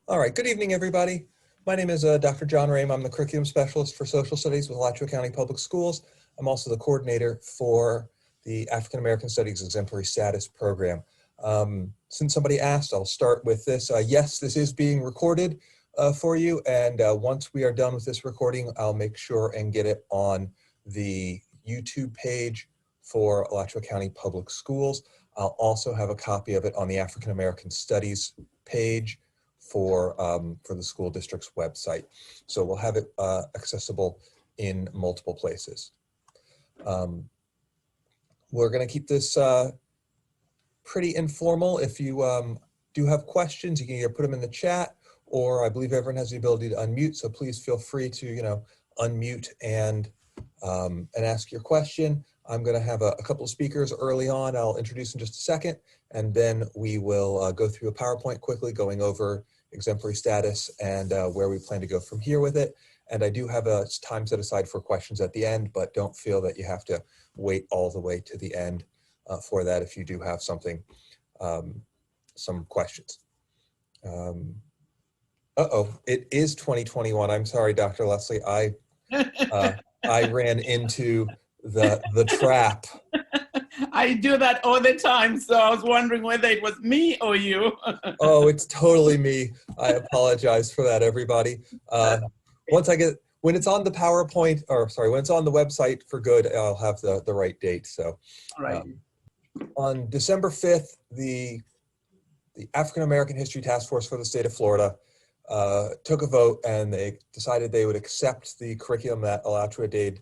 All right, good evening, everybody. My name is Dr. John Rame. I'm the Curriculum Specialist for Social Studies with Alachua County Public Schools. I'm also the coordinator for the African American Studies Exemplary Status Program. Since somebody asked, I'll start with this. Yes, this is being recorded for you, and once we are done with this recording, I'll make sure and get it on the YouTube page for Alachua County Public Schools. I'll also have a copy of it on the African American Studies page for the school district's website. So we'll have it accessible in multiple places. We're going to keep this pretty informal. If you do have questions, you can either put them in the chat, or I believe everyone has the ability to unmute. So please feel free to unmute and ask your question. I'm going to have a couple of speakers early on. I'll introduce in just a second, and then we will go through a PowerPoint quickly going over exemplary status and where we plan to go from here with it. And I do have a time set aside for questions at the end, but don't feel that you have to wait all the way to the end for that if you do have something, some questions. It is 2021. I'm sorry, Dr. Leslie. I ran into the trap. I do that all the time, so I was wondering whether it was me or you. Oh, it's totally me. I apologize for that, everybody. When it's on the PowerPoint, or sorry, when it's on the website for good, I'll have the right date. So Right. On December 5th, the African American History Task Force for the state of Florida took a vote, and they decided they would accept the curriculum that Alachua did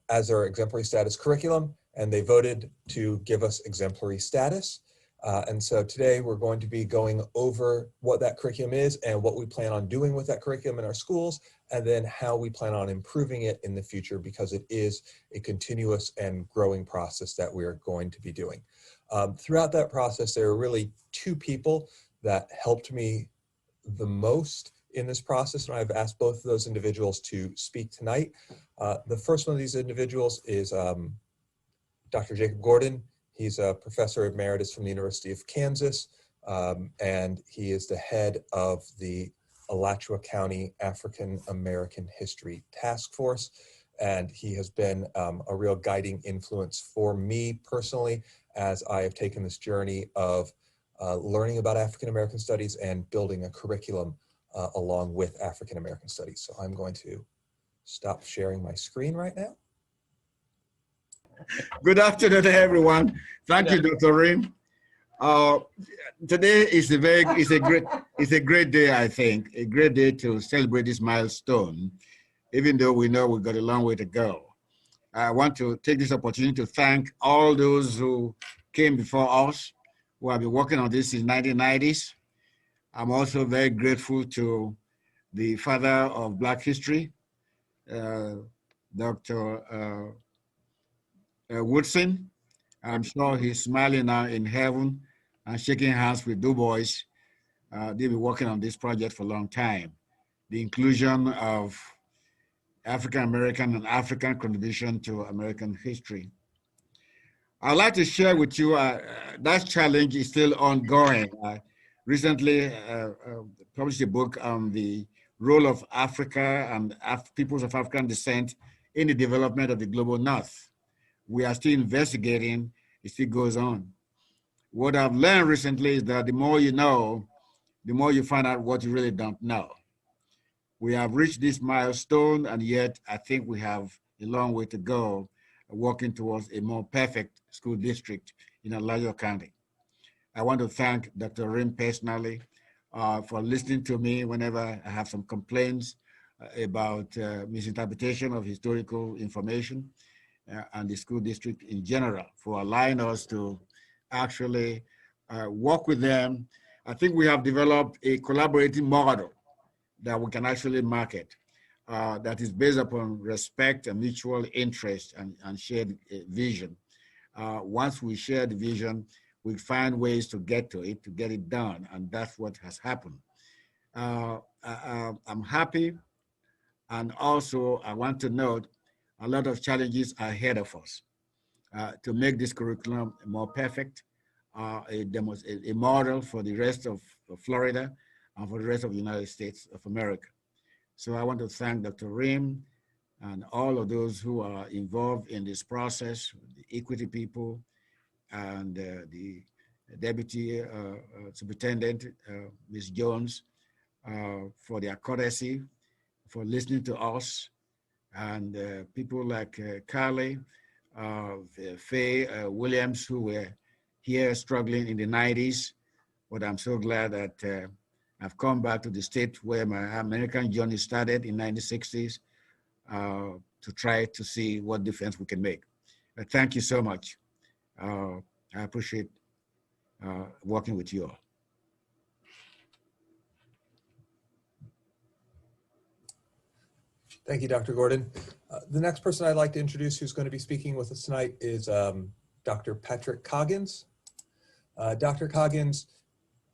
as their exemplary status curriculum, and they voted to give us exemplary status. And so today we're going to be going over what that curriculum is and what we plan on doing with that curriculum in our schools, and then how we plan on improving it in the future, because it is a continuous and growing process that we are going to be doing. Throughout that process, there are really two people that helped me the most in this process, and I've asked both of those individuals to speak tonight. The first one of these individuals is Dr. Jacob Gordon. He's a professor emeritus from the University of Kansas, and he is the head of the Alachua County African American History Task Force. And he has been a real guiding influence for me personally as I have taken this journey of learning about African American studies and building a curriculum along with African American studies. So I'm going to stop sharing my screen right now. Good afternoon, everyone. Thank you, Dr. Rim. Today is a great day, I think, a great day to celebrate this milestone, even though we know we've got a long way to go. I want to take this opportunity to thank all those who came before us, who have been working on this in the 1990s. I'm also very grateful to the father of Black history, Dr. Woodson. I'm sure he's smiling now in heaven and shaking hands with Du Bois. They've been working on this project for a long time. The inclusion of African American and African contribution to American history. I'd like to share with you that challenge is still ongoing. Recently published a book on the role of Africa and peoples of African descent in the development of the global North. We are still investigating, it still goes on. What I've learned recently is that the more you know, the more you find out what you really don't know. We have reached this milestone, and yet I think we have a long way to go working towards a more perfect school district in Alachua County. I want to thank Dr. Rim personally for listening to me whenever I have some complaints about misinterpretation of historical information. And the school district in general, for allowing us to actually work with them. I think we have developed a collaborating model that we can actually market that is based upon respect and mutual interest and shared vision. Once we share the vision, we find ways to get to it, to get it done, and that's what has happened. I'm happy, and also I want to note a lot of challenges are ahead of us to make this curriculum more perfect, a model for the rest of Florida and for the rest of the United States of America. So I want to thank Dr. Rim and all of those who are involved in this process, the equity people and the Deputy Superintendent, Ms. Jones, for their courtesy, for listening to us, and people like Carly, Faye Williams, who were here struggling in the 90s. But I'm so glad that I've come back to the state where my American journey started in 1960s to try to see what difference we can make. Thank you so much. I appreciate working with you all. Thank you, Dr. Gordon. The next person I'd like to introduce who's going to be speaking with us tonight is Dr. Patrick Coggins. Dr. Coggins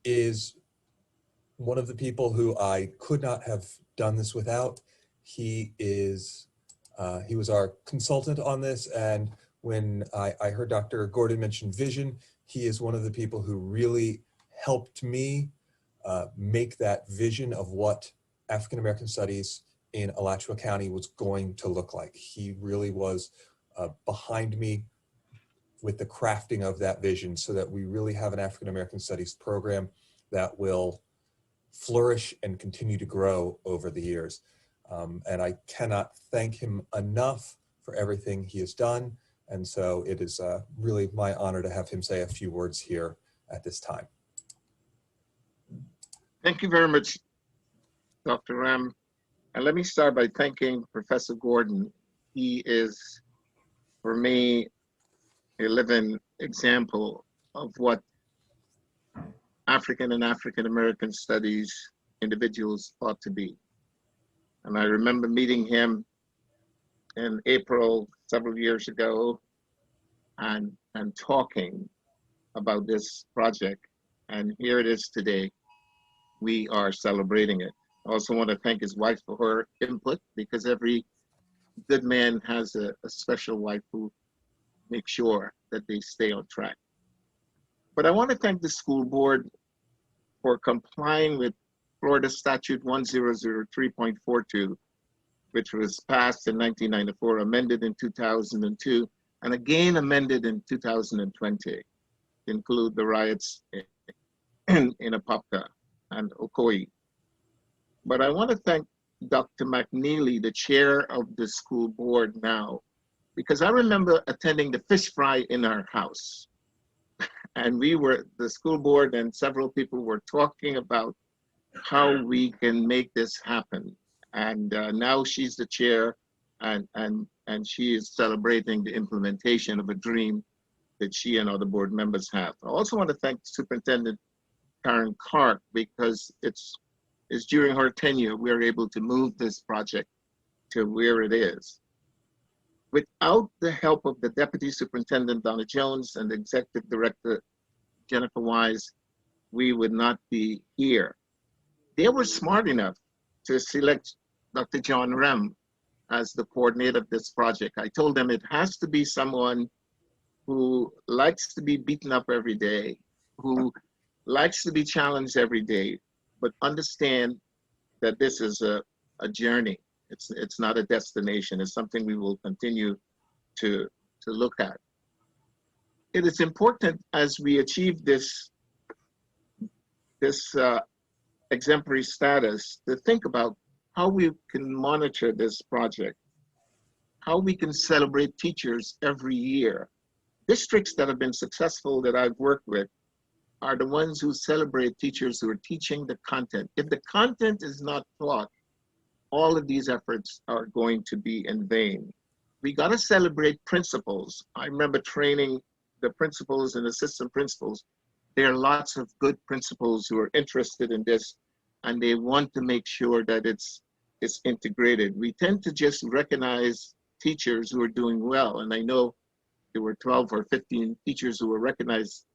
is one of the people who I could not have done this without. He was our consultant on this, and when I heard Dr. Gordon mention vision, he is one of the people who really helped me make that vision of what African American studies in Alachua County was going to look like. He really was behind me with the crafting of that vision so that we really have an African American studies program that will flourish and continue to grow over the years. And I cannot thank him enough for everything he has done. And so it is really my honor to have him say a few words here at this time. Thank you very much, Dr. Ram. And let me start by thanking Professor Gordon. He is, for me, a living example of what African and African American studies individuals ought to be. And I remember meeting him in April several years ago and talking about this project. And here it is today. We are celebrating it. I also want to thank his wife for her input, because every good man has a special wife who makes sure that they stay on track. But I want to thank the school board for complying with Florida Statute 1003.42, which was passed in 1994, amended in 2002, and again amended in 2020 to include the riots in Apopka and Ocoee. But I want to thank Dr. McNeely, the chair of the school board now, because I remember attending the fish fry in our house. And the school board and several people were talking about how we can make this happen. And now she's the chair, and she is celebrating the implementation of a dream that she and other board members have. I also want to thank Superintendent Karen Clark, because it's during her tenure we are able to move this project to where it is. Without the help of the Deputy Superintendent Donna Jones and the Executive Director Jennifer Wise, we would not be here. They were smart enough to select Dr. John Rem as the coordinator of this project. I told them it has to be someone who likes to be beaten up every day, who likes to be challenged every day, but understand that this is a journey. It's not a destination. It's something we will continue to look at. It is important as we achieve this exemplary status to think about how we can monitor this project, how we can celebrate teachers every year. Districts that have been successful that I've worked with are the ones who celebrate teachers who are teaching the content. If the content is not taught, all of these efforts are going to be in vain. We got to celebrate principals. I remember training the principals and assistant principals. There are lots of good principals who are interested in this, and they want to make sure that it's integrated. We tend to just recognize teachers who are doing well, and I know there were 12 or 15 teachers who were recognized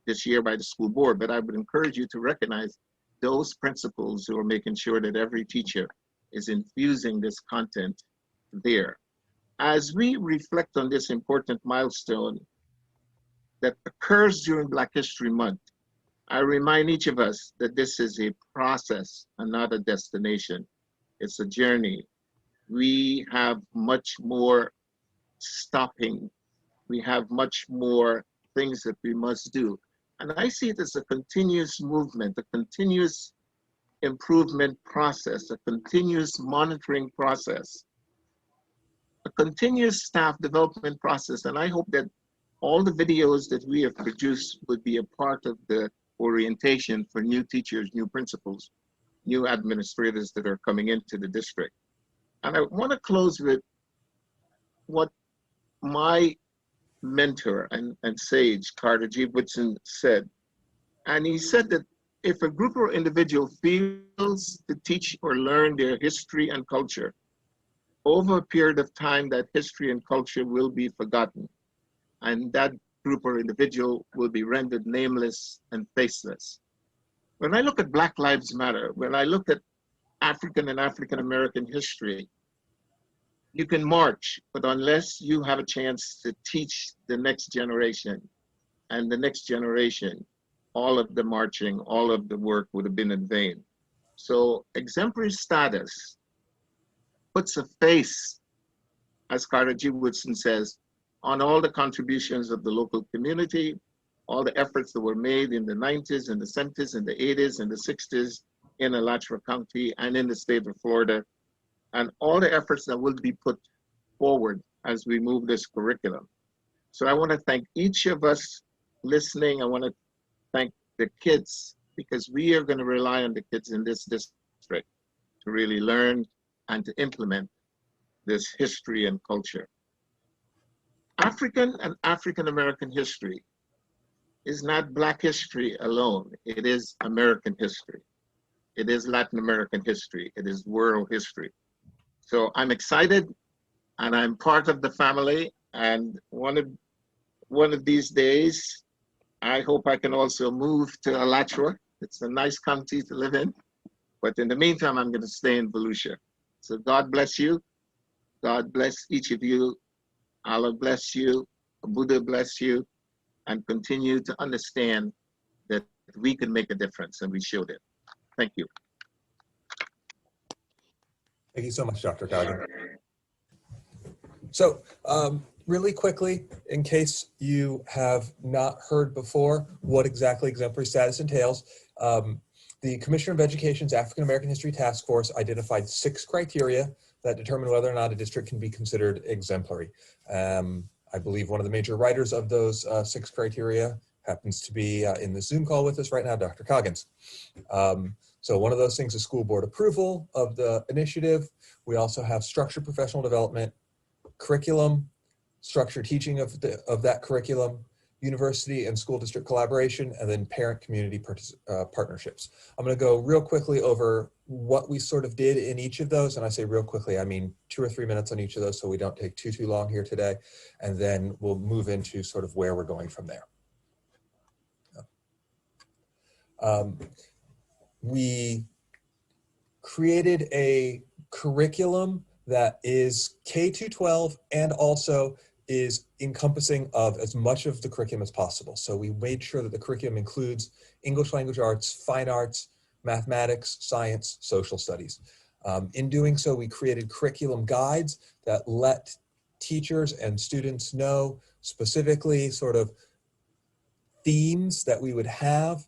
this year by the school board, but I would encourage you to recognize those principals who are making sure that every teacher is infusing this content there. As we reflect on this important milestone that occurs during Black History Month, I remind each of us that this is a process and not a destination. It's a journey. We have much more stopping. We have much more things that we must do. And I see it as a continuous movement, a continuous improvement process, a continuous monitoring process, a continuous staff development process. And I hope that all the videos that we have produced would be a part of the orientation for new teachers, new principals, new administrators that are coming into the district. And I want to close with what my mentor and sage, Carter G. Woodson, said. And he said that if a group or individual fails to teach or learn their history and culture, over a period of time, that history and culture will be forgotten. And that group or individual will be rendered nameless and faceless. When I look at Black Lives Matter, when I look at African and African American history, you can march, but unless you have a chance to teach the next generation and the next generation, all of the marching, all of the work would have been in vain. So exemplary status puts a face, as Carter G. Woodson says, on all the contributions of the local community, all the efforts that were made in the 90s and the 70s and the 80s and the 60s in Alachua County and in the state of Florida, and all the efforts that will be put forward as we move this curriculum. So I want to thank each of us listening. I want to thank the kids, because we are going to rely on the kids in this district to really learn and to implement this history and culture. African and African American history is not Black history alone. It is American history. It is Latin American history. It is world history. So I'm excited, and I'm part of the family. And one of these days, I hope I can also move to Alachua. It's a nice county to live in. But in the meantime, I'm going to stay in Volusia. So God bless you. God bless each of you. Allah bless you. Buddha bless you. And continue to understand that we can make a difference, and we showed it. Thank you. Thank you so much, Dr. Coggins. So really quickly, in case you have not heard before what exactly exemplary status entails, the Commissioner of Education's African American History Task Force identified 6 criteria that determine whether or not a district can be considered exemplary. I believe one of the major writers of those 6 criteria happens to be in the Zoom call with us right now, Dr. Coggins. So one of those things is school board approval of the initiative. We also have structured professional development, curriculum, structured teaching of that curriculum, university and school district collaboration, and then parent community partnerships. I'm going to go real quickly over what we sort of did in each of those. And I say real quickly, I mean 2 or 3 minutes on each of those, so we don't take too long here today. And then we'll move into sort of where we're going from there. We created a curriculum that is K212 and also is encompassing of as much of the curriculum as possible. So we made sure that the curriculum includes English language arts, fine arts, mathematics, science, social studies. In doing so, we created curriculum guides that let teachers and students know specifically sort of themes that we would have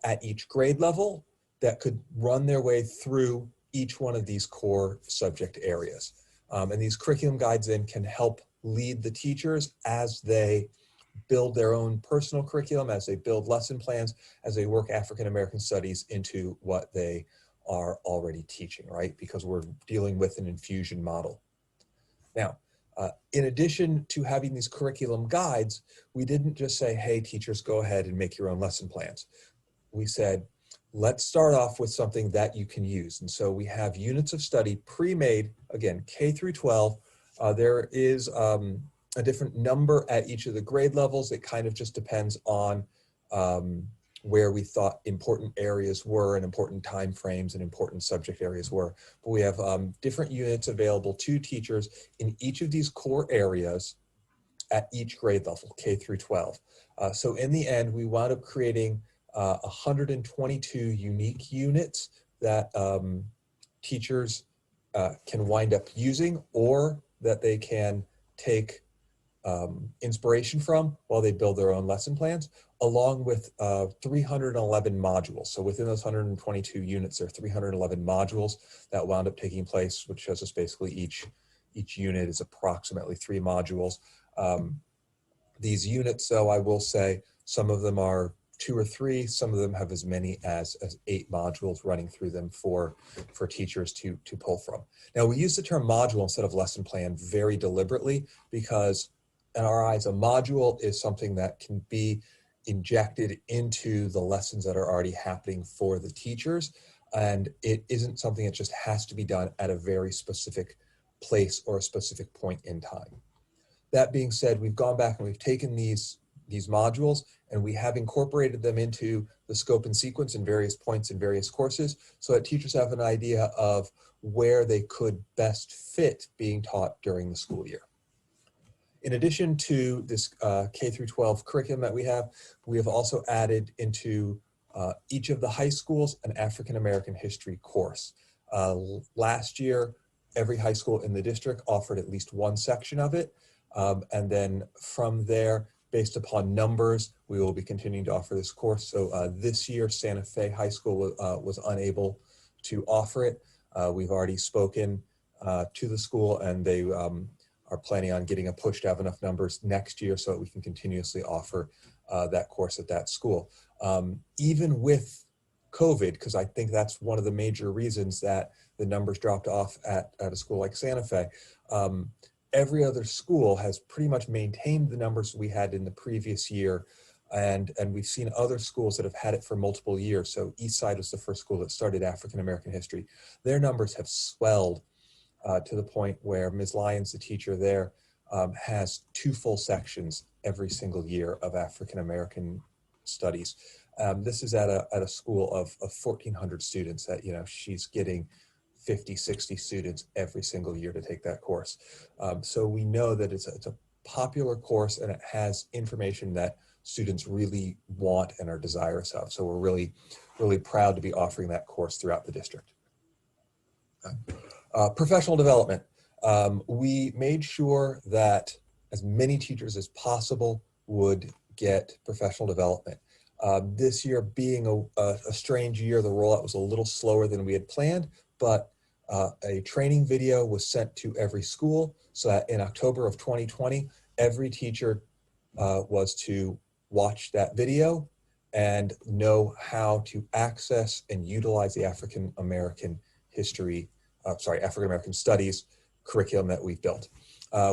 at each grade level that could run their way through each one of these core subject areas. And these curriculum guides then can help lead the teachers as they build their own personal curriculum, as they build lesson plans, as they work African American studies into what they are already teaching, right? Because we're dealing with an infusion model. Now, in addition to having these curriculum guides, we didn't just say, hey, teachers, go ahead and make your own lesson plans. We said, let's start off with something that you can use. And so we have units of study pre-made, again, K through 12. There is a different number at each of the grade levels. It kind of just depends on where we thought important areas were and important time frames and important subject areas were. But we have different units available to teachers in each of these core areas at each grade level, K through 12. So in the end, we wound up creating 122 unique units that teachers can wind up using, or that they can take inspiration from while they build their own lesson plans, along with 311 modules. So within those 122 units, there are 311 modules that wound up taking place, which shows us basically each unit is approximately 3 modules. These units, though, I will say, some of them are 2 or 3, some of them have as many as 8 modules running through them for teachers to pull from. Now, we use the term module instead of lesson plan very deliberately, because in our eyes, a module is something that can be injected into the lessons that are already happening for the teachers, and it isn't something that just has to be done at a very specific place or a specific point in time. That being said, we've gone back and we've taken these modules and we have incorporated them into the scope and sequence in various points in various courses, so that teachers have an idea of where they could best fit being taught during the school year. In addition to this K-12 curriculum that we have also added into each of the high schools an African American history course. Last year, every high school in the district offered at least one section of it. And then from there, based upon numbers, we will be continuing to offer this course. So this year, Santa Fe High School was unable to offer it. We've already spoken to the school, and they are planning on getting a push to have enough numbers next year so that we can continuously offer that course at that school. Even with COVID, because I think that's one of the major reasons that the numbers dropped off at a school like Santa Fe. Every other school has pretty much maintained the numbers we had in the previous year, and we've seen other schools that have had it for multiple years. So Eastside was the first school that started African American history. Their numbers have swelled to the point where Ms. Lyons, the teacher there, has 2 full sections every single year of African American studies. This is at a school of 1,400 students that, she's getting 50, 60 students every single year to take that course. So we know that it's a popular course, and it has information that students really want and are desirous of. So we're really, really proud to be offering that course throughout the district. Professional development. We made sure that as many teachers as possible would get professional development. This year being a strange year, the rollout was a little slower than we had planned, but a training video was sent to every school, so that in October of 2020, every teacher was to watch that video and know how to access and utilize the African American Studies curriculum that we've built.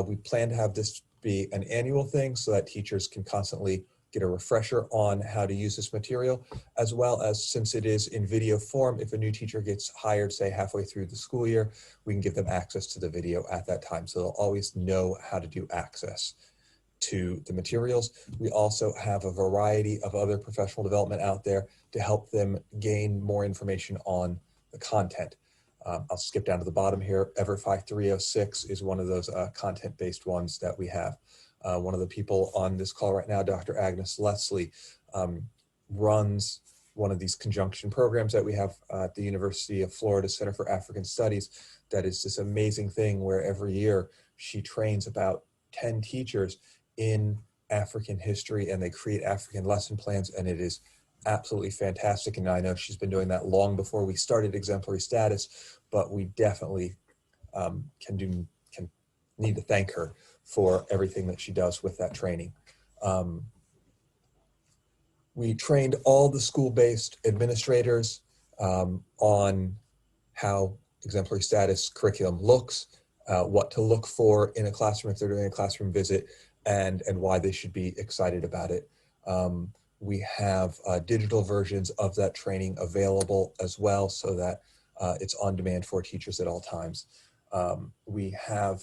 We plan to have this be an annual thing so that teachers can constantly get a refresher on how to use this material, as well as, since it is in video form, if a new teacher gets hired, say halfway through the school year, we can give them access to the video at that time. So they'll always know how to do access to the materials. We also have a variety of other professional development out there to help them gain more information on the content. I'll skip down to the bottom here. EverFi 306 is one of those content-based ones that we have. One of the people on this call right now, Dr. Agnes Leslie, runs one of these conjunction programs that we have at the University of Florida Center for African Studies. That is this amazing thing where every year she trains about 10 teachers in African history, and they create African lesson plans, and it is absolutely fantastic. And I know she's been doing that long before we started Exemplary Status, but we definitely need to thank her for everything that she does with that training. We trained all the school-based administrators on how Exemplary Status curriculum looks, what to look for in a classroom if they're doing a classroom visit, and why they should be excited about it. We have digital versions of that training available as well, so that it's on demand for teachers at all times. We have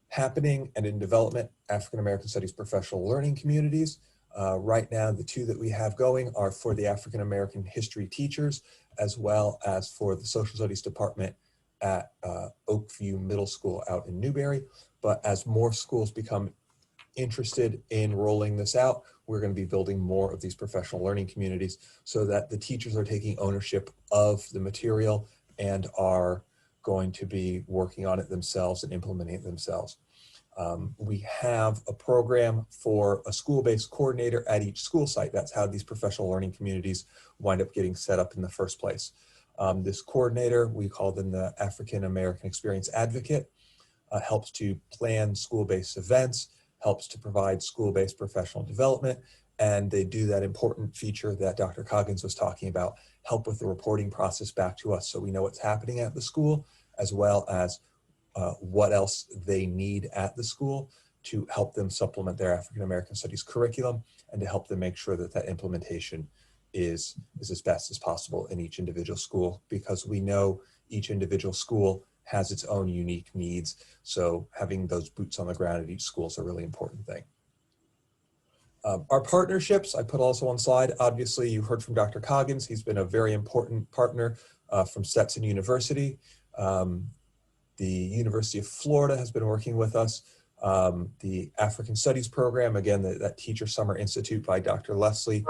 happening and in development African American Studies professional learning communities. Right now, the 2 that we have going are for the African American history teachers, as well as for the social studies department at Oakview Middle School out in Newberry. But as more schools become interested in rolling this out, we're going to be building more of these professional learning communities so that the teachers are taking ownership of the material and are going to be working on it themselves and implementing it themselves. We have a program for a school-based coordinator at each school site. That's how these professional learning communities wind up getting set up in the first place. This coordinator, we call them the African American Experience Advocate, helps to plan school-based events, helps to provide school-based professional development, and they do that important feature that Dr. Coggins was talking about, help with the reporting process back to us so we know what's happening at the school, as well as what else they need at the school to help them supplement their African American Studies curriculum and to help them make sure that that implementation is as best as possible in each individual school, because we know each individual school has its own unique needs. So having those boots on the ground at each school is a really important thing. Our partnerships, I put also on slide. Obviously, you heard from Dr. Coggins. He's been a very important partner from Stetson University. The University of Florida has been working with us. The African Studies program, again, that Teacher Summer Institute by Dr. Leslie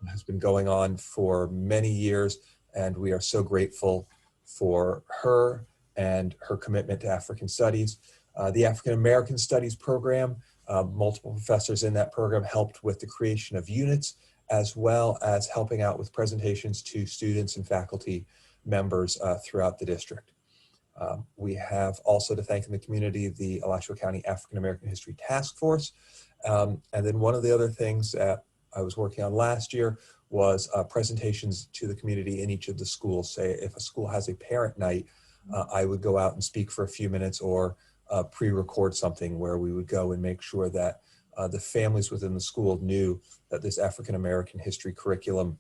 has been going on for many years, and we are so grateful for her and her commitment to African Studies. The African American Studies program, multiple professors in that program helped with the creation of units, as well as helping out with presentations to students and faculty members throughout the district. We have also, to thank in the community, the Alachua County African American History Task Force. And then one of the other things that I was working on last year was presentations to the community in each of the schools. Say if a school has a parent night, I would go out and speak for a few minutes or pre-record something where we would go and make sure that the families within the school knew that this African American history curriculum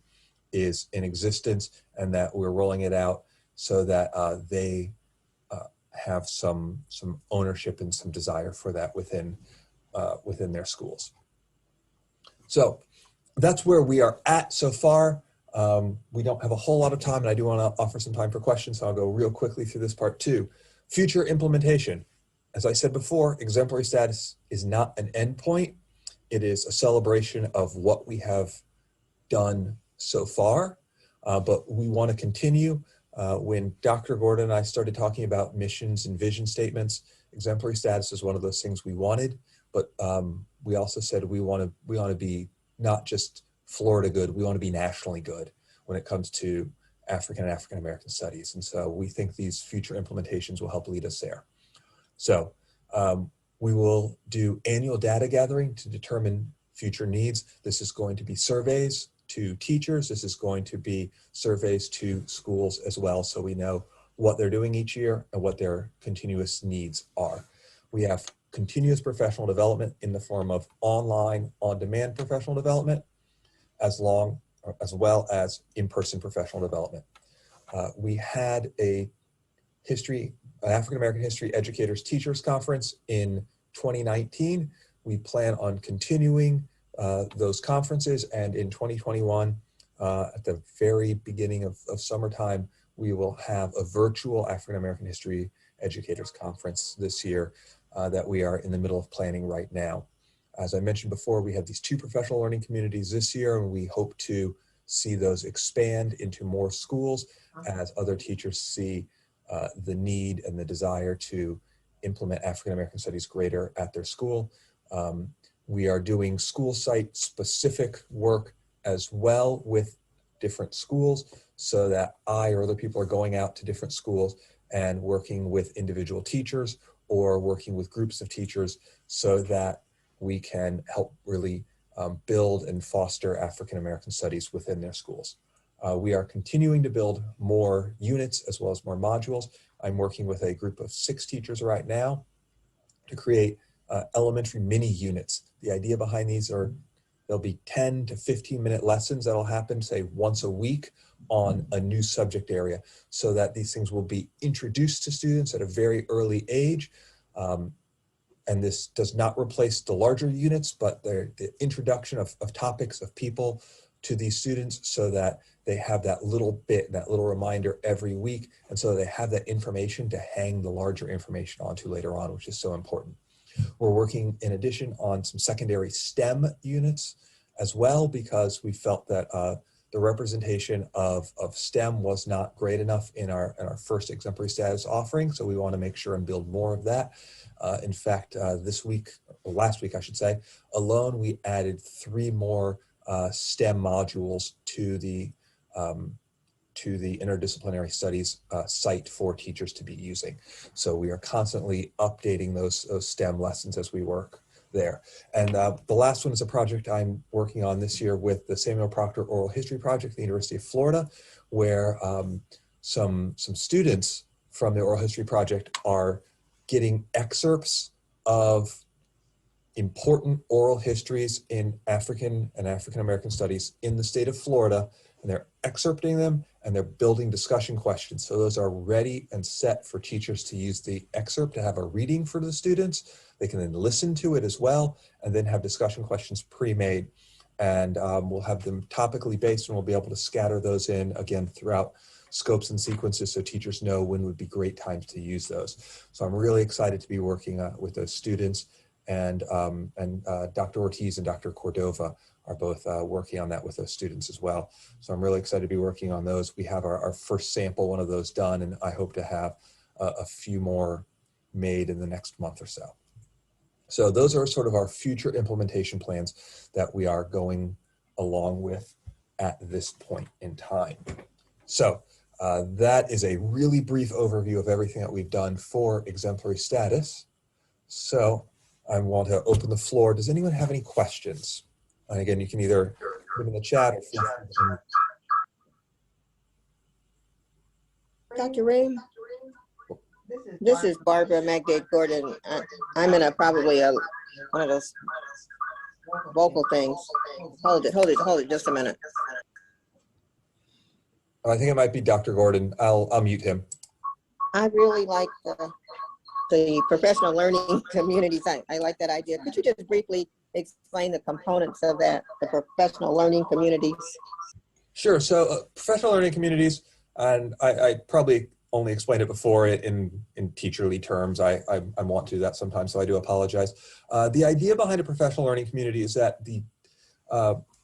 is in existence and that we're rolling it out so that they have some ownership and some desire for that within their schools. So that's where we are at so far. We don't have a whole lot of time, and I do want to offer some time for questions, so I'll go real quickly through this part too. Future implementation. As I said before, exemplary status is not an endpoint. It is a celebration of what we have done so far, but we want to continue. When Dr. Gordon and I started talking about missions and vision statements, exemplary status is one of those things we wanted, but we also said we want to be not just Florida good, we want to be nationally good when it comes to African and African American studies. And so we think these future implementations will help lead us there. So we will do annual data gathering to determine future needs. This is going to be surveys to teachers. This is going to be surveys to schools as well, so we know what they're doing each year and what their continuous needs are. We have continuous professional development in the form of online, on-demand professional development, as well as in-person professional development. We had an African American History Educators Teachers Conference in 2019. We plan on continuing those conferences, and in 2021, at the very beginning of summertime, we will have a virtual African American History Educators Conference this year that we are in the middle of planning right now. As I mentioned before, we have these 2 professional learning communities this year, and we hope to see those expand into more schools as other teachers see the need and the desire to implement African American Studies greater at their school. We are doing school site specific work as well with different schools so that I or other people are going out to different schools and working with individual teachers or working with groups of teachers so that we can help really build and foster African American studies within their schools. We are continuing to build more units as well as more modules. I'm working with a group of 6 teachers right now to create elementary mini units. The idea behind these are there'll be 10 to 15-minute lessons that'll happen, say, once a week on a new subject area, so that these things will be introduced to students at a very early age. And this does not replace the larger units, but the introduction of topics, of people to these students so that they have that little bit, that little reminder every week, and so they have that information to hang the larger information onto later on, which is so important. We're working, in addition, on some secondary STEM units as well, because we felt that the representation of STEM was not great enough in our first exemplary status offering. So we want to make sure and build more of that. In fact, this week, or last week, I should say, alone, we added 3 more STEM modules to the interdisciplinary studies site for teachers to be using. So we are constantly updating those STEM lessons as we work there. And the last one is a project I'm working on this year with the Samuel Proctor Oral History Project at the University of Florida, where some students from the Oral History Project are getting excerpts of important oral histories in African and African American studies in the state of Florida, and they're excerpting them and they're building discussion questions. So those are ready and set for teachers to use the excerpt to have a reading for the students. They can then listen to it as well and then have discussion questions pre-made. And we'll have them topically based, and we'll be able to scatter those in again throughout scopes and sequences so teachers know when would be great times to use those. So I'm really excited to be working with those students, and Dr. Ortiz and Dr. Cordova are both working on that with those students as well. So I'm really excited to be working on those. We have our first sample, one of those done, and I hope to have a few more made in the next month or so. So those are sort of our future implementation plans that we are going along with at this point in time. So that is a really brief overview of everything that we've done for exemplary status. So I want to open the floor. Does anyone have any questions? And again, you can either put them in the chat or feel free to... Dr. Ream, this is Barbara Magdade Gordon. I'm in probably one of those vocal things. Hold it just a minute. I think it might be Dr. Gordon. I'll mute him. I really like the professional learning communities. I like that idea. Could you just briefly explain the components of that, the professional learning communities? Sure. So professional learning communities, and I probably only explained it before in teacherly terms. I want to do that sometimes, so I do apologize. The idea behind a professional learning community is that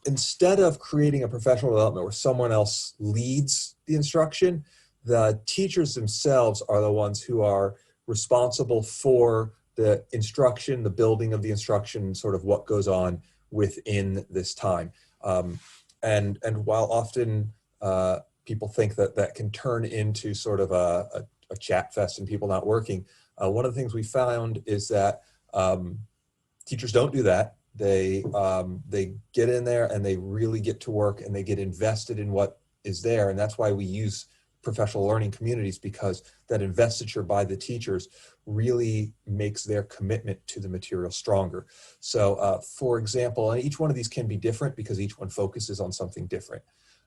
instead of creating a professional development where someone else leads the instruction, the teachers themselves are the ones who are responsible for the instruction, the building of the instruction, sort of what goes on within this time. And while often people think that that can turn into sort of a chat fest and people not working, one of the things we found is that teachers don't do that. They get in there and they really get to work and they get invested in what is there. And that's why we use professional learning communities, because that investiture by the teachers really makes their commitment to the material stronger. So for example, and each one of these can be different because each one focuses on something different.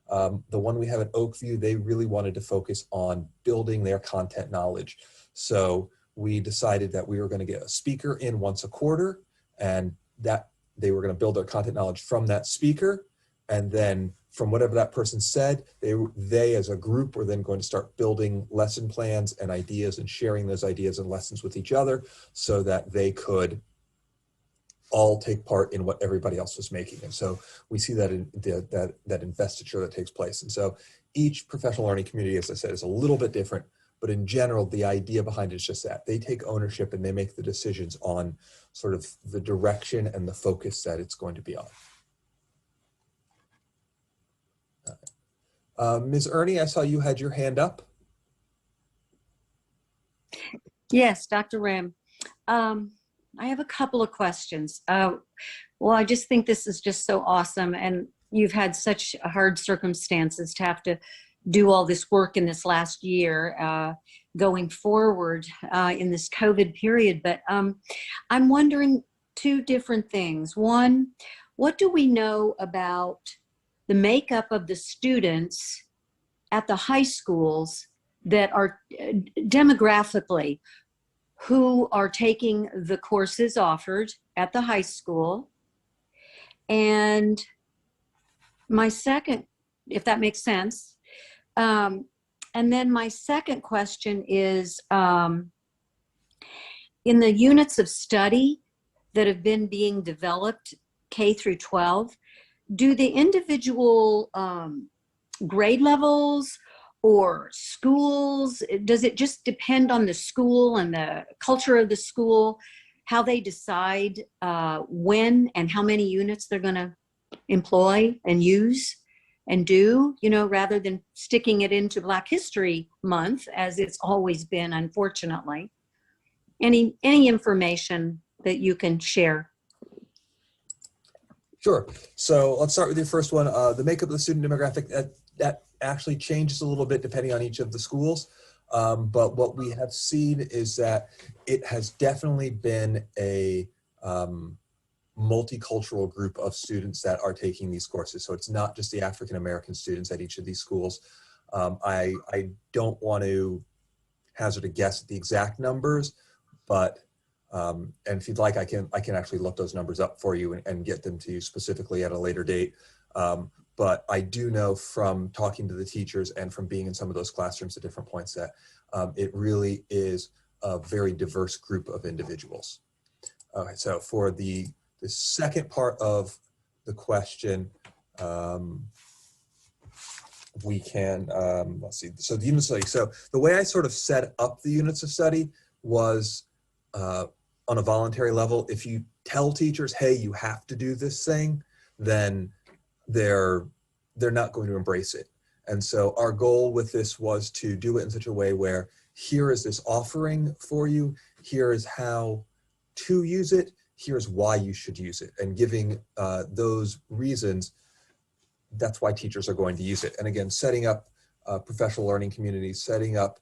The one we have at Oakview, they really wanted to focus on building their content knowledge. So we decided that we were going to get a speaker in once a quarter, and that they were going to build their content knowledge from that speaker. And then from whatever that person said, they as a group were then going to start building lesson plans and ideas and sharing those ideas and lessons with each other so that they could all take part in what everybody else was making. And so we see that in that investiture that takes place. And so each professional learning community, as I said, is a little bit different, but in general, the idea behind it is just that they take ownership and they make the decisions on sort of the direction and the focus that it's going to be on. Ms. Ernie, I saw you had your hand up. Yes, Dr. Rim. I have a couple of questions. Well, I just think this is just so awesome, and you've had such hard circumstances to have to do all this work in this last year going forward in this COVID period. But I'm wondering two different things. One, what do we know about the makeup of the students at the high schools that are demographically, who are taking the courses offered at the high school? And my second, if that makes sense, and then my second question is, in the units of study that have been being developed, K through 12, do the individual grade levels or schools, does it just depend on the school and the culture of the school, how they decide when and how many units they're going to employ and use and do, you know, rather than sticking it into Black History Month, as it's always been, unfortunately? Any information that you can share? Sure. So let's start with your first one. The makeup of the student demographic, that actually changes a little bit depending on each of the schools. But what we have seen is that it has definitely been a multicultural group of students that are taking these courses. So it's not just the African-American students at each of these schools. I don't want to hazard a guess at the exact numbers, but and if you'd like, I can actually look those numbers up for you and get them to you specifically at a later date. But I do know from talking to the teachers and from being in some of those classrooms at different points that it really is a very diverse group of individuals. Okay, so for the second part of the question, we can, let's see, so the units of study. So the way I sort of set up the units of study was on a voluntary level. If you tell teachers, hey, you have to do this thing, then they're not going to embrace it. And so our goal with this was to do it in such a way where here is this offering for you, here is how to use it, here's why you should use it, and giving those reasons. That's why teachers are going to use it. And again, setting up professional learning communities, setting up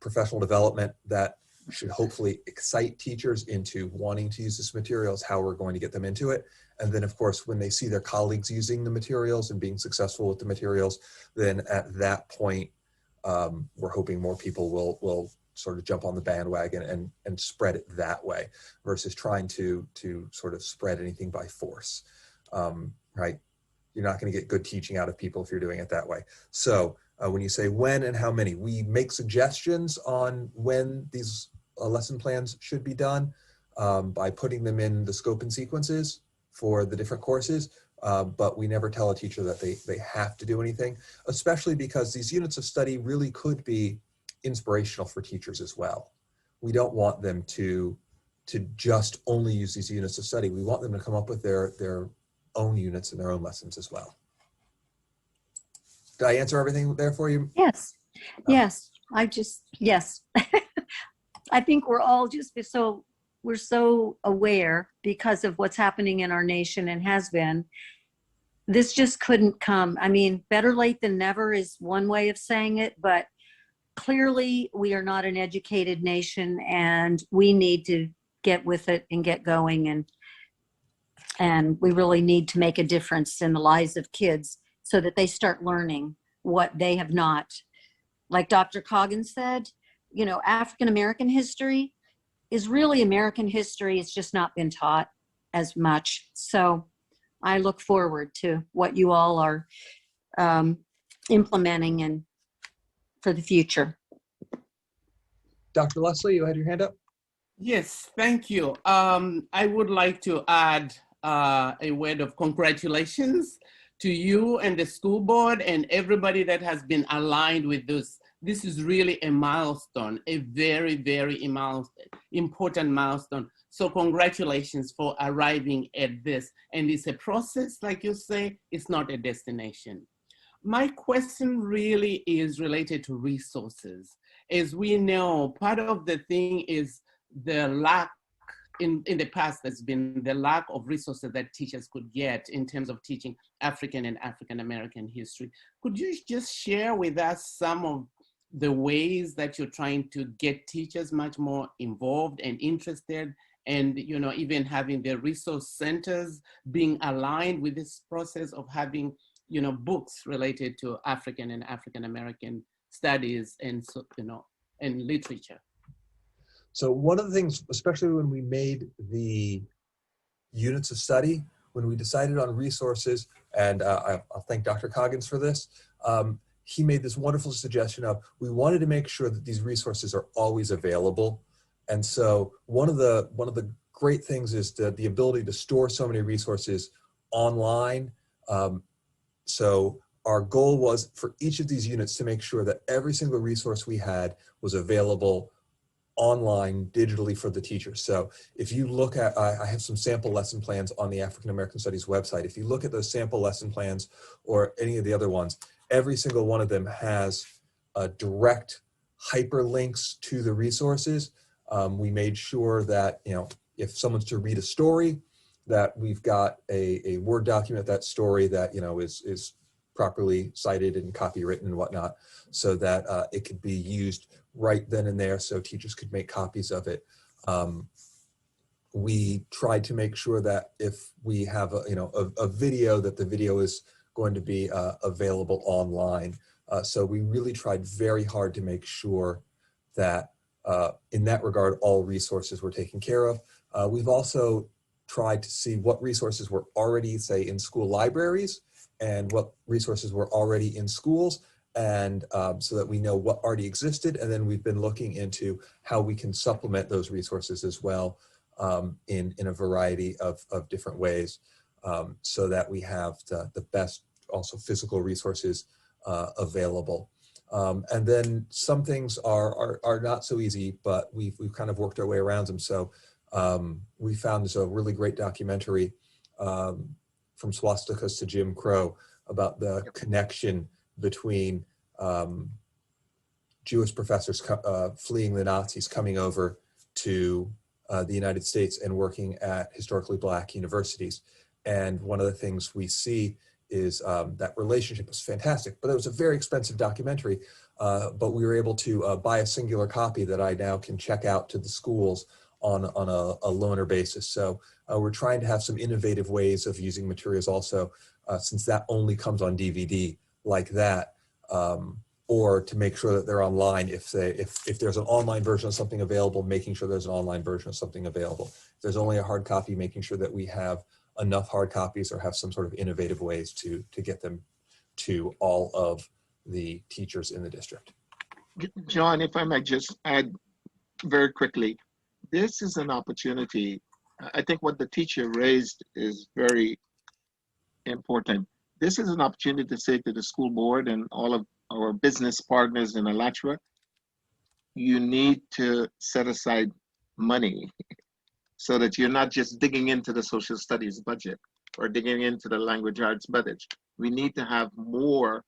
professional development that should hopefully excite teachers into wanting to use this material is how we're going to get them into it. And then of course, when they see their colleagues using the materials and being successful with the materials, then at that point, we're hoping more people will sort of jump on the bandwagon and spread it that way versus trying to sort of spread anything by force, right? You're not going to get good teaching out of people if you're doing it that way. So when you say when and how many, we make suggestions on when these lesson plans should be done by putting them in the scope and sequences for the different courses, but we never tell a teacher that they have to do anything, especially because these units of study really could be inspirational for teachers as well. We don't want them to just only use these units of study. We want them to come up with their own units and their own lessons as well. Did I answer everything there for you? Yes, yes. Yes. I think we're all just we're so aware because of what's happening in our nation and has been. This just couldn't come. I mean, better late than never is one way of saying it, but clearly we are not an educated nation and we need to get with it and get going, and we really need to make a difference in the lives of kids so that they start learning what they have not. Like Dr. Coggins said, you know, African-American history is really American history. It's just not been taught as much. So I look forward to what you all are implementing and for the future. Dr. Leslie, you had your hand up? Yes, thank you. I would like to add a word of congratulations to you and the school board and everybody that has been aligned with this. This is really a milestone, a very, very important milestone. So congratulations for arriving at this. And it's a process, like you say, it's not a destination. My question really is related to resources. As we know, part of the thing is the lack in the past, there's been the lack of resources that teachers could get in terms of teaching African and African-American history. Could you just share with us some of the ways that you're trying to get teachers much more involved and interested, and you know, even having the resource centers being aligned with this process of having, you know, books related to African and African-American studies and, so, you know, and literature? So one of the things, especially when we made the units of study, when we decided on resources, and I'll thank Dr. Coggins for this, he made this wonderful suggestion of, we wanted to make sure that these resources are always available. And so one of the great things is the ability to store so many resources online. So our goal was for each of these units to make sure that every single resource we had was available online digitally for the teachers. So if you look at, I have some sample lesson plans on the African American Studies website. If you look at those sample lesson plans or any of the other ones, every single one of them has direct hyperlinks to the resources. We made sure that, you know, if someone's to read a story, that we've got a Word document, that story that, you know, is properly cited and copywritten and whatnot, so that it could be used right then and there so teachers could make copies of it. We tried to make sure that if we have a video, that the video is going to be available online. So we really tried very hard to make sure that in that regard, all resources were taken care of. We've also tried to see what resources were already, say, in school libraries and what resources were already in schools, and so that we know what already existed. And then we've been looking into how we can supplement those resources as well in a variety of different ways, so that we have the best also physical resources available. And then some things are not so easy, but we've kind of worked our way around them. So we found there's a really great documentary from swastikas to Jim Crow about the connection between Jewish professors fleeing the Nazis, coming over to the United States and working at historically Black universities. And one of the things we see is that relationship was fantastic, but it was a very expensive documentary, but we were able to buy a singular copy that I now can check out to the schools on a loaner basis. So we're trying to have some innovative ways of using materials also, since that only comes on DVD like that, or to make sure that they're online. If there's an online version of something available, making sure there's an online version of something available. If there's only a hard copy, making sure that we have enough hard copies or have some sort of innovative ways to get them to all of the teachers in the district. John, if I might just add very quickly, this is an opportunity. I think what the teacher raised is very important. This is an opportunity to say to the school board and all of our business partners in Alachua, you need to set aside money so that you're not just digging into the social studies budget or digging into the language arts budget. We need to have more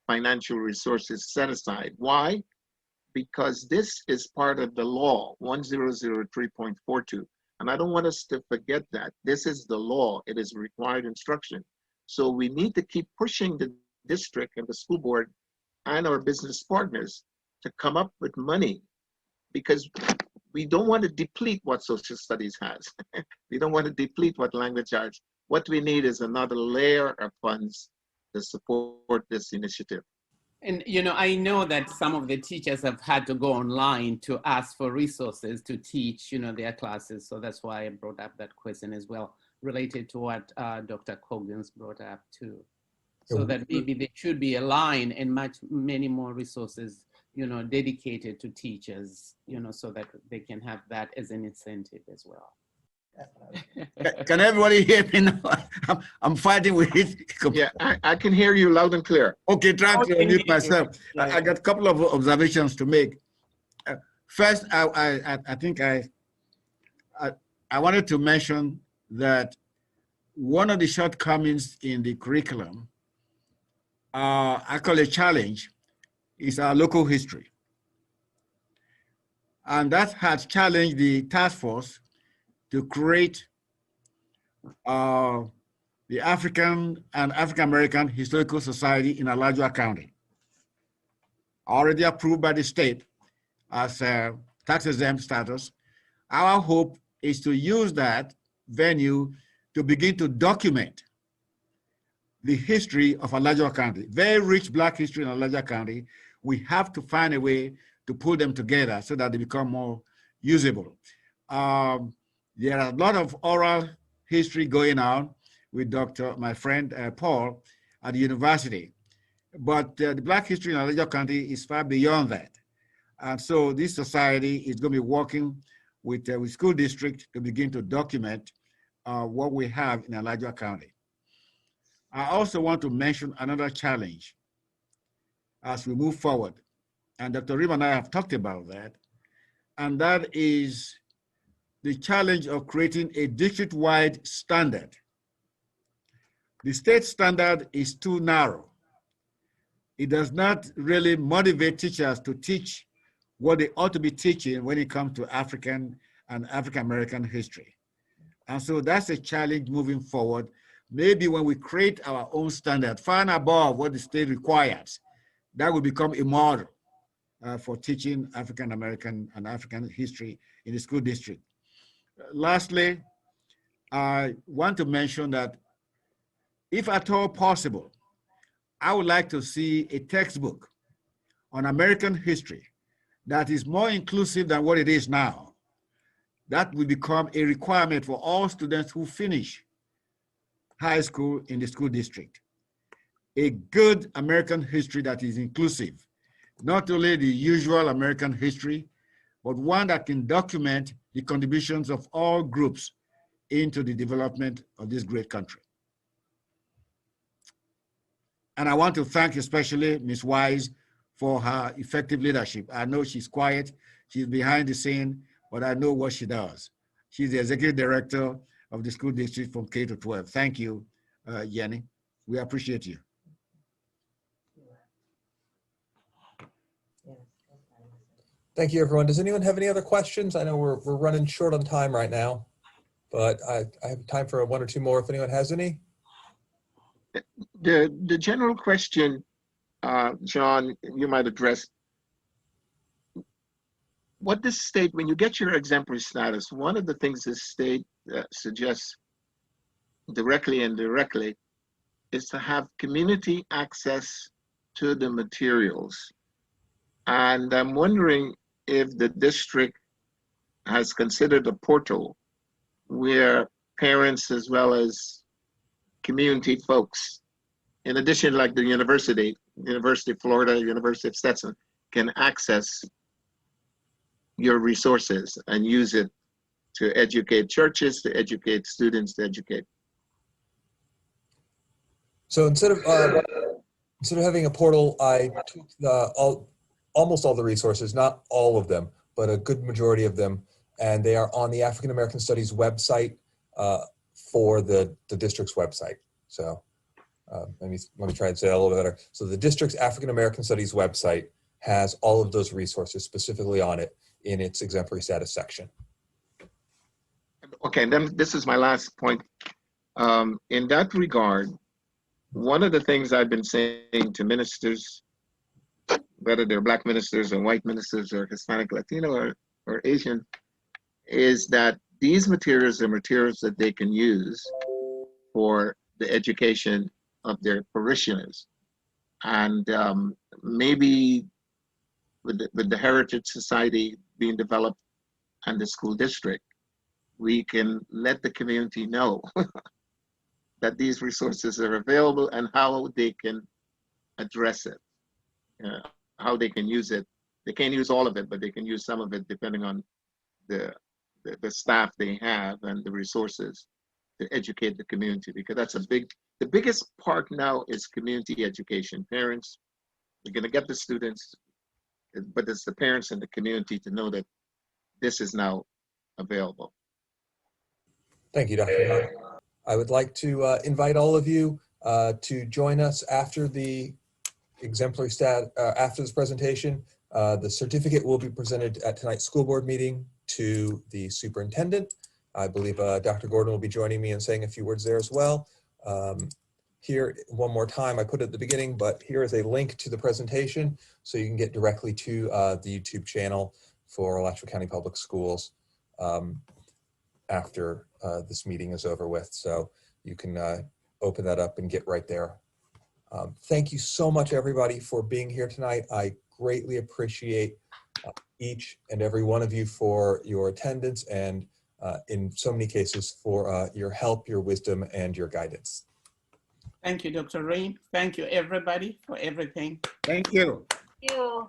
financial resources set aside. Why? Because this is part of the law, 1003.42. And I don't want us to forget that. This is the law. It is required instruction. So we need to keep pushing the district and the school board and our business partners to come up with money, because we don't want to deplete what social studies has. We don't want to deplete what language arts. What we need is another layer of funds to support this initiative. And, you know, I know that some of the teachers have had to go online to ask for resources to teach, you know, their classes. So that's why I brought up that question as well, related to what Dr. Coggins brought up too. So that maybe there should be a line and many more resources, you know, dedicated to teachers, you know, so that they can have that as an incentive as well. Can everybody hear me now? I'm fighting with it. Yeah, I can hear you loud and clear. Okay, trying to unmute myself. I got a couple of observations to make. First, I think I wanted to mention that one of the shortcomings in the curriculum, actually a challenge, is our local history. And that has challenged the task force to create the African and African American Historical Society in Alachua County, already approved by the state as a tax-exempt status. Our hope is to use that venue to begin to document the history of Alachua County. Very rich Black history in Alachua County. We have to find a way to pull them together so that they become more usable. There are a lot of oral history going on with my friend Paul at the university, but the Black history in Alachua County is far beyond that. And so this society is going to be working with school district to begin to document what we have in Alachua County. I also want to mention another challenge as we move forward. And Dr. Reem and I have talked about that. And that is the challenge of creating a district-wide standard. The state standard is too narrow. It does not really motivate teachers to teach what they ought to be teaching when it comes to African and African-American history. And so that's a challenge moving forward. Maybe when we create our own standard, far and above what the state requires, that will become a model for teaching African-American and African history in the school district. Lastly, I want to mention that if at all possible, I would like to see a textbook on American history that is more inclusive than what it is now. That will become a requirement for all students who finish high school in the school district. A good American history that is inclusive, not only the usual American history, but one that can document the contributions of all groups into the development of this great country. And I want to thank especially Ms. Wise for her effective leadership. I know she's quiet, she's behind the scene, but I know what she does. She's the executive director of the school district from K-12. Thank you, Jenny. We appreciate you. Thank you, everyone. Does anyone have any other questions? I know we're running short on time right now, but I have time for one or two more if anyone has any. The general question, John, you might address. What this state, when you get your exemplary status, one of the things this state suggests directly and indirectly is to have community access to the materials. And I'm wondering if the district has considered a portal where parents as well as community folks, in addition, like the University of Florida, University of Stetson, can access your resources and use it to educate churches, to educate students, to educate. So instead of having a portal, I took almost all the resources, not all of them, but a good majority of them, and they are on the African American Studies website for the district's website. So let me try and say that a little bit better. So the district's African American Studies website has all of those resources specifically on it in its exemplary status section. Okay, and then this is my last point. In that regard, one of the things I've been saying to ministers, whether they're Black ministers or white ministers or Hispanic, Latino or Asian, is that these materials are materials that they can use for the education of their parishioners. And maybe with the Heritage Society being developed and the school district, we can let the community know that these resources are available and how they can address it, how they can use it. They can't use all of it, but they can use some of it depending on the staff they have and the resources to educate the community, because that's the biggest part now is community education. Parents, they're gonna get the students, but it's the parents and the community to know that this is now available. Thank you, Dr. Young. I would like to invite all of you to join us after the exemplary after this presentation. The certificate will be presented at tonight's school board meeting to the superintendent. I believe Dr. Gordon will be joining me and saying a few words there as well. Here, one more time, I put it at the beginning, but here is a link to the presentation so you can get directly to the YouTube channel for Alachua County Public Schools after this meeting is over with. So you can open that up and get right there. Thank you so much, everybody, for being here tonight. I greatly appreciate each and every one of you for your attendance and in so many cases for your help, your wisdom, and your guidance. Thank you, Dr. Reem. Thank you, everybody, for everything. Thank you. Thank you.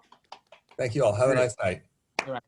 Thank you all. Have a nice night. All right.